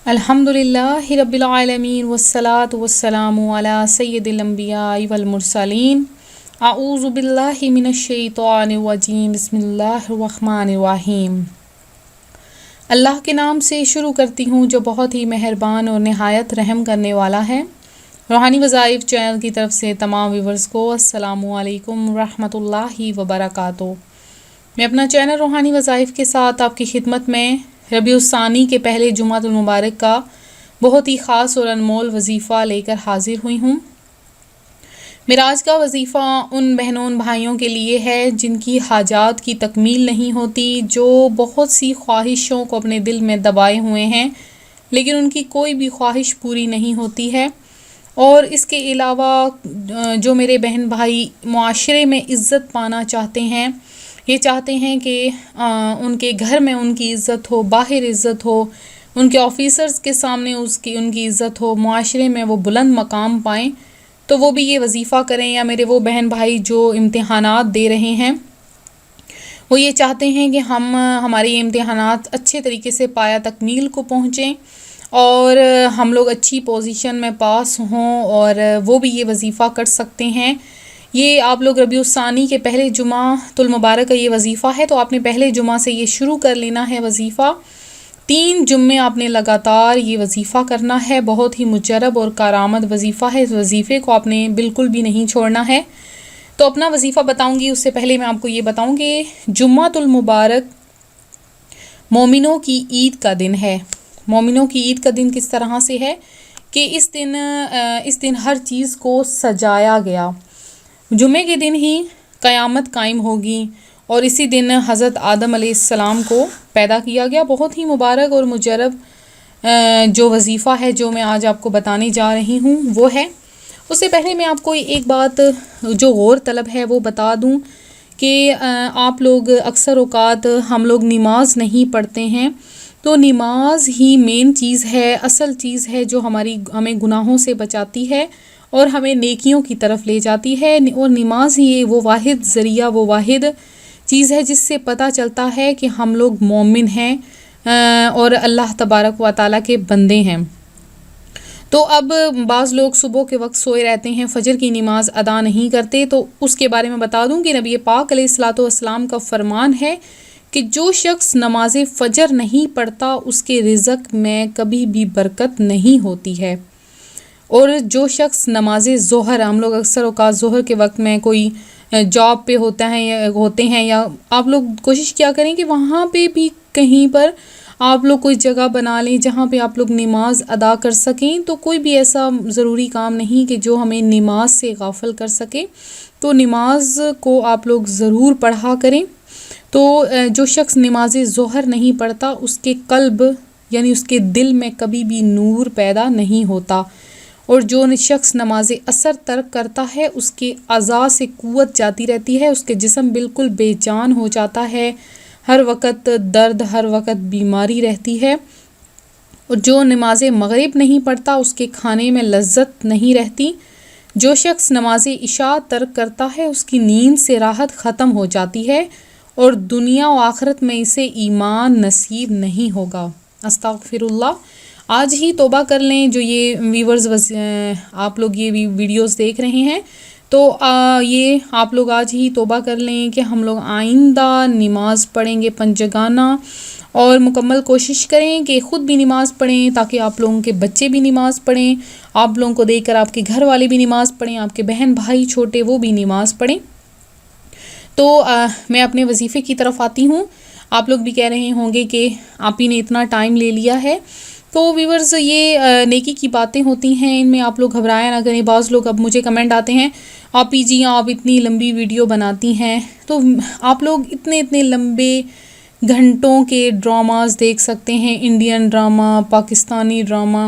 الحمدللہ رب العالمین والصلاة والسلام علی سید الانبیاء والمرسلین اعوذ باللہ من الشیطان الرجیم بسم اللہ الرحمن الرحیم۔ اللہ کے نام سے شروع کرتی ہوں جو بہت ہی مہربان اور نہایت رحم کرنے والا ہے۔ روحانی وظائف چینل کی طرف سے تمام ویورز کو السلام علیکم ورحمۃ اللہ وبرکاتہ۔ میں اپنا چینل روحانی وظائف کے ساتھ آپ کی خدمت میں ربیع الثانی کے پہلے جمعۃ المبارک کا بہت ہی خاص اور انمول وظیفہ لے کر حاضر ہوئی ہوں۔ معراج کا وظیفہ ان بہنوں بھائیوں کے لیے ہے جن کی حاجات کی تکمیل نہیں ہوتی، جو بہت سی خواہشوں کو اپنے دل میں دبائے ہوئے ہیں لیکن ان کی کوئی بھی خواہش پوری نہیں ہوتی ہے، اور اس کے علاوہ جو میرے بہن بھائی معاشرے میں عزت پانا چاہتے ہیں، یہ چاہتے ہیں کہ ان کے گھر میں ان کی عزت ہو، باہر عزت ہو، ان کے آفیسرز کے سامنے ان کی عزت ہو، معاشرے میں وہ بلند مقام پائیں، تو وہ بھی یہ وظیفہ کریں۔ یا میرے وہ بہن بھائی جو امتحانات دے رہے ہیں، وہ یہ چاہتے ہیں کہ ہمارے امتحانات اچھے طریقے سے پایہ تکمیل کو پہنچیں اور ہم لوگ اچھی پوزیشن میں پاس ہوں، اور وہ بھی یہ وظیفہ کر سکتے ہیں۔ یہ آپ لوگ ربیع الثانی کے پہلے جمعہ المبارک کا یہ وظیفہ ہے، تو آپ نے پہلے جمعہ سے یہ شروع کر لینا ہے وظیفہ۔ 3 جمعے آپ نے لگاتار یہ وظیفہ کرنا ہے۔ بہت ہی مجرب اور کارآمد وظیفہ ہے، اس وظیفے کو آپ نے بالکل بھی نہیں چھوڑنا ہے۔ تو اپنا وظیفہ بتاؤں گی، اس سے پہلے میں آپ کو یہ بتاؤں کہ جمعۃ المبارک مومنوں کی عید کا دن ہے۔ مومنوں کی عید کا دن کس طرح سے ہے کہ اس دن ہر چیز کو سجایا گیا۔ جمعے کے دن ہی قیامت قائم ہوگی، اور اسی دن حضرت آدم علیہ السلام کو پیدا کیا گیا۔ بہت ہی مبارک اور مجرب جو وظیفہ ہے جو میں آج آپ کو بتانے جا رہی ہوں وہ ہے۔ اس سے پہلے میں آپ کو ایک بات جو غور طلب ہے وہ بتا دوں کہ آپ لوگ اکثر اوقات ہم لوگ نماز نہیں پڑھتے ہیں، تو نماز ہی مین چیز ہے، اصل چیز ہے جو ہمیں گناہوں سے بچاتی ہے اور ہمیں نیکیوں کی طرف لے جاتی ہے، اور نماز ہی وہ واحد ذریعہ، وہ واحد چیز ہے جس سے پتہ چلتا ہے کہ ہم لوگ مومن ہیں اور اللہ تبارک و تعالیٰ کے بندے ہیں۔ تو اب بعض لوگ صبح کے وقت سوئے رہتے ہیں، فجر کی نماز ادا نہیں کرتے، تو اس کے بارے میں بتا دوں کہ نبی پاک علیہ الصلاۃ والسلام کا فرمان ہے کہ جو شخص نماز فجر نہیں پڑھتا اس کے رزق میں کبھی بھی برکت نہیں ہوتی ہے، اور جو شخص نماز ظہر، ہم لوگ اکثر اوقات ظہر کے وقت میں کوئی جاب پہ ہوتے ہیں یا آپ لوگ کوشش کیا کریں کہ وہاں پہ بھی کہیں پر آپ لوگ کوئی جگہ بنا لیں جہاں پہ آپ لوگ نماز ادا کر سکیں، تو کوئی بھی ایسا ضروری کام نہیں کہ جو ہمیں نماز سے غافل کر سکے، تو نماز کو آپ لوگ ضرور پڑھا کریں۔ تو جو شخص نماز ظہر نہیں پڑھتا اس کے قلب یعنی اس کے دل میں کبھی بھی نور پیدا نہیں ہوتا، اور جو شخص نماز عصر ترک کرتا ہے اس کے اعضاء سے قوت جاتی رہتی ہے، اس کے جسم بالکل بے جان ہو جاتا ہے، ہر وقت درد، ہر وقت بیماری رہتی ہے۔ اور جو نماز مغرب نہیں پڑھتا اس کے کھانے میں لذت نہیں رہتی۔ جو شخص نماز عشاء ترک کرتا ہے اس کی نیند سے راحت ختم ہو جاتی ہے، اور دنیا و آخرت میں اسے ایمان نصیب نہیں ہوگا۔ استغفر اللہ۔ آج ہی توبہ کر لیں، جو یہ ویورز آپ لوگ یہ ویڈیوز دیکھ رہے ہیں، تو یہ آپ لوگ آج ہی توبہ کر لیں کہ ہم لوگ آئندہ نماز پڑھیں گے پنجگانہ، اور مکمل کوشش کریں کہ خود بھی نماز پڑھیں تاکہ آپ لوگوں کے بچے بھی نماز پڑھیں، آپ لوگوں کو دیکھ کر آپ کے گھر والے بھی نماز پڑھیں، آپ کے بہن بھائی چھوٹے وہ بھی نماز پڑھیں۔ تو میں اپنے وظیفے کی طرف آتی ہوں۔ آپ لوگ بھی کہہ رہے ہوں گے کہ آپ ہی نے اتنا ٹائم لے لیا ہے، تو ویورز یہ نیکی کی باتیں ہوتی ہیں، ان میں آپ لوگ گھبرایا نہ کریں۔ بعض لوگ اب مجھے کمنٹ آتے ہیں، آپ ہی جی آپ اتنی لمبی ویڈیو بناتی ہیں، تو آپ لوگ اتنے لمبے گھنٹوں کے ڈراماز دیکھ سکتے ہیں، انڈین ڈرامہ، پاکستانی ڈرامہ،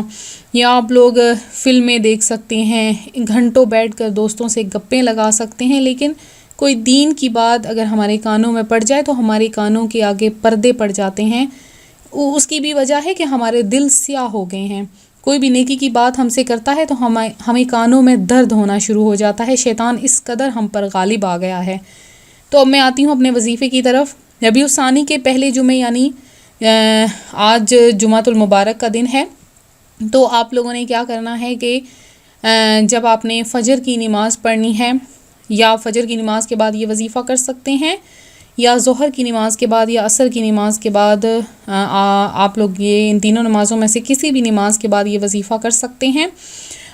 یا آپ لوگ فلمیں دیکھ سکتے ہیں، گھنٹوں بیٹھ کر دوستوں سے گپیں لگا سکتے ہیں، لیکن کوئی دین کی بات اگر ہمارے کانوں میں پڑ جائے تو ہمارے کانوں کے آگے پردے پڑ جاتے ہیں۔ اس کی بھی وجہ ہے کہ ہمارے دل سیاہ ہو گئے ہیں۔ کوئی بھی نیکی کی بات ہم سے کرتا ہے تو ہمیں کانوں میں درد ہونا شروع ہو جاتا ہے، شیطان اس قدر ہم پر غالب آ گیا ہے۔ تو اب میں آتی ہوں اپنے وظیفے کی طرف۔ ربیع الثانی کے پہلے جمعے یعنی آج جمعۃ المبارک کا دن ہے، تو آپ لوگوں نے کیا کرنا ہے کہ جب آپ نے فجر کی نماز پڑھنی ہے، یا فجر کی نماز کے بعد یہ وظیفہ کر سکتے ہیں، یا ظہر کی نماز کے بعد، یا عصر کی نماز کے بعد، آپ لوگ یہ ان تینوں نمازوں میں سے کسی بھی نماز کے بعد یہ وظیفہ کر سکتے ہیں۔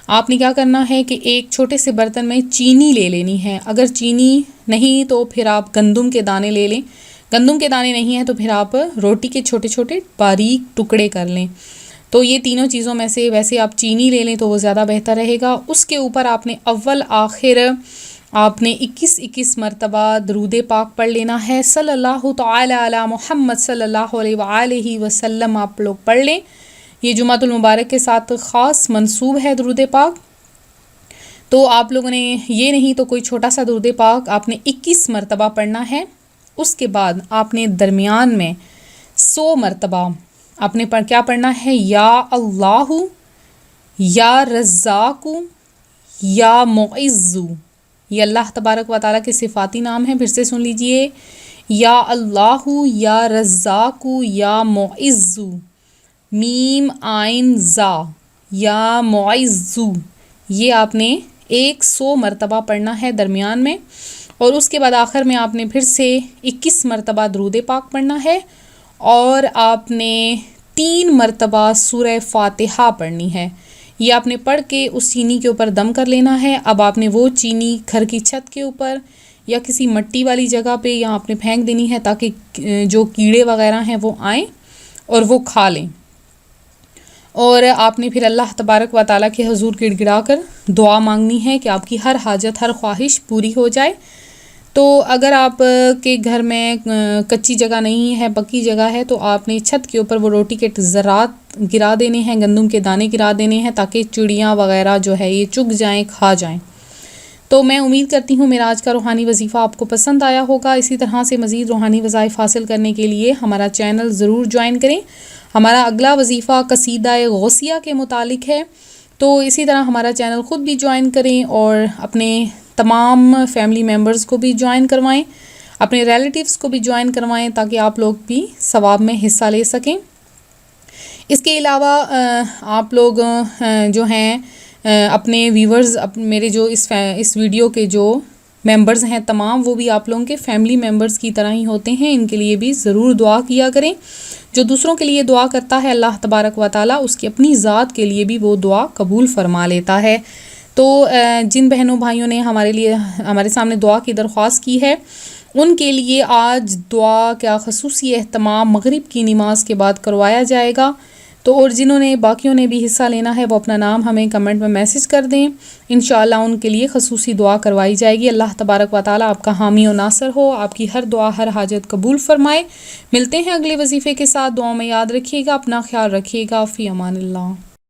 آپ نے کیا کرنا ہے کہ ایک چھوٹے سے برتن میں چینی لے لینی ہے۔ اگر چینی نہیں تو پھر آپ گندم کے دانے لے لیں، گندم کے دانے نہیں ہیں تو پھر آپ روٹی کے چھوٹے چھوٹے باریک ٹکڑے کر لیں۔ تو یہ تینوں چیزوں میں سے ویسے آپ چینی لے لیں تو وہ زیادہ بہتر رہے گا۔ اس کے اوپر آپ نے اول آخر آپ نے 21 مرتبہ درود پاک پڑھ لینا ہے۔ صلی اللہ تعالی علی محمد صلی اللہ علیہ وآلہ وسلم آپ لوگ پڑھ لیں۔ یہ جمعۃ المبارک کے ساتھ خاص منسوب ہے درود پاک۔ تو آپ لوگوں نے یہ نہیں تو کوئی چھوٹا سا درود پاک آپ نے 21 مرتبہ پڑھنا ہے۔ اس کے بعد آپ نے درمیان میں 100 مرتبہ آپ نے کیا پڑھنا ہے؟ یا اللہ، یا رزاق، یا معز۔ یہ اللہ تبارک و تعالیٰ کے صفاتی نام ہیں، پھر سے سن لیجئے، یا اللہ، یا رزاق، یا معز، میم عین زا، یا معز۔ یہ آپ نے 100 مرتبہ پڑھنا ہے درمیان میں، اور اس کے بعد آخر میں آپ نے پھر سے 21 مرتبہ درود پاک پڑھنا ہے، اور آپ نے 3 مرتبہ سورہ فاتحہ پڑھنی ہے۔ یہ آپ نے پڑھ کے اس چینی کے اوپر دم کر لینا ہے۔ اب آپ نے وہ چینی گھر کی چھت کے اوپر یا کسی مٹی والی جگہ پہ یا آپ نے پھینک دینی ہے تاکہ جو کیڑے وغیرہ ہیں وہ آئیں اور وہ کھا لیں۔ اور آپ نے پھر اللہ تبارک و تعالیٰ کے حضور گڑ گڑا کر دعا مانگنی ہے کہ آپ کی ہر حاجت، ہر خواہش پوری ہو جائے۔ تو اگر آپ کے گھر میں کچی جگہ نہیں ہے، پکی جگہ ہے، تو آپ نے چھت کے اوپر وہ روٹی کے ذرات گرا دینے ہیں، گندم کے دانے گرا دینے ہیں تاکہ چڑیاں وغیرہ جو ہے یہ چگ جائیں، کھا جائیں۔ تو میں امید کرتی ہوں میرا آج کا روحانی وظیفہ آپ کو پسند آیا ہوگا۔ اسی طرح سے مزید روحانی وظائف حاصل کرنے کے لیے ہمارا چینل ضرور جوائن کریں۔ ہمارا اگلا وظیفہ قصیدہ غوثیہ کے متعلق ہے، تو اسی طرح ہمارا چینل خود بھی جوائن کریں اور اپنے تمام فیملی ممبرز کو بھی جوائن کروائیں، اپنے ریلیٹیوز کو بھی جوائن کروائیں تاکہ آپ لوگ بھی ثواب میں حصہ لے سکیں۔ اس کے علاوہ آپ لوگ جو ہیں اپنے ویورز، میرے جو اس ویڈیو کے جو ممبرز ہیں تمام، وہ بھی آپ لوگوں کے فیملی ممبرز کی طرح ہی ہوتے ہیں۔ ان کے لیے بھی ضرور دعا کیا کریں۔ جو دوسروں کے لیے دعا کرتا ہے اللہ تبارک و تعالیٰ اس کی اپنی ذات کے لیے بھی وہ دعا قبول فرما لیتا ہے۔ تو جن بہنوں بھائیوں نے ہمارے سامنے دعا کی درخواست کی ہے، ان کے لیے آج دعا کا خصوصی اہتمام مغرب کی نماز کے بعد کروایا جائے گا۔ تو اور جنہوں نے باقیوں نے بھی حصہ لینا ہے وہ اپنا نام ہمیں کمنٹ میں میسج کر دیں، انشاءاللہ ان کے لیے خصوصی دعا کروائی جائے گی۔ اللہ تبارک و تعالیٰ آپ کا حامی و ناصر ہو، آپ کی ہر دعا، ہر حاجت قبول فرمائے۔ ملتے ہیں اگلے وظیفے کے ساتھ، دعاؤں میں یاد رکھیے گا، اپنا خیال رکھیے گا، فی امان اللہ۔